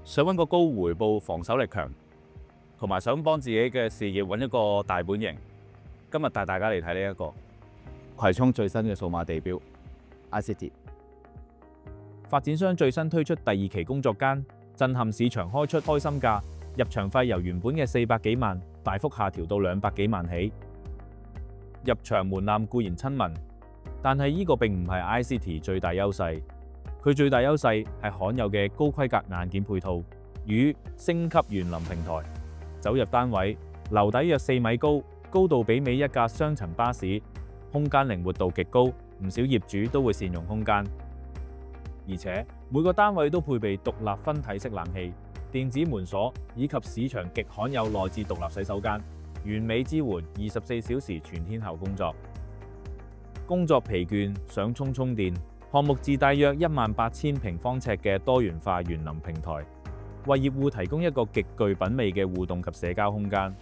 想揾個高回報、防守力強，同埋想幫自己嘅事業揾一個大本營，今日帶大家嚟睇呢一個葵涌最新嘅數碼地標 iCity。發展商最新推出第2期工作間，震撼市場開出開心價，入場費由原本嘅400幾萬大幅下調到200幾萬起。入場門檻固然親民，但係呢個並唔係 iCity 最大優勢。佢最大優勢係罕有嘅高規格硬件配套與升級園林平台。走入單位，樓底約4米高，高度媲美一架雙層巴士，空間靈活度極高，唔少業主都會善用空間。而且每個單位都配備獨立分體式冷氣、電子門鎖以及市場極罕有內置獨立洗手間，完美支援24小時全天候工作。工作疲倦想充電，項目自帶約18000平方尺嘅多元化園林平台，為業戶提供一個極具品味嘅互動及社交空間。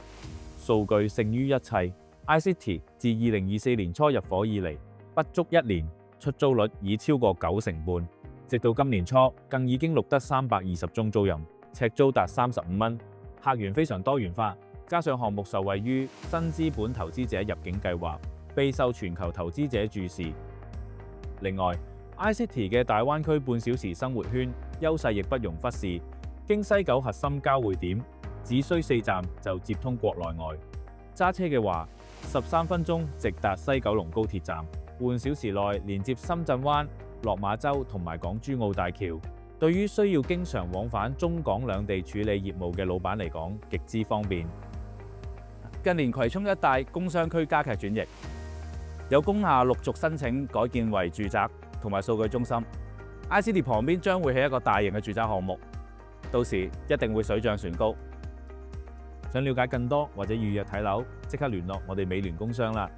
數據勝於一切 ，iCity 自2024年初入伙以嚟，不足1年，出租率已超過90%，直到今年初更已經錄得320宗租賃，尺租達35蚊，客源非常多元化。加上項目受惠於新資本投資者入境計劃，備受全球投資者注視。另外，iCity 嘅大灣區半小時生活圈優勢亦不容忽視。經西九核心交匯點，只需4站就接通國內外。揸車嘅話，13分鐘直達西九龍高鐵站，半小時內連接深圳灣、落馬洲同埋港珠澳大橋。對於需要經常往返中港兩地處理業務嘅老闆嚟講，極之方便。近年葵涌一帶工商區加劇轉型，有工廈陸續申請改建為住宅同埋數據中心。iCity 旁邊將會係一個大型嘅住宅項目，到時一定會水漲船高。想了解更多或者預約睇樓，即刻聯絡我哋美聯工商啦。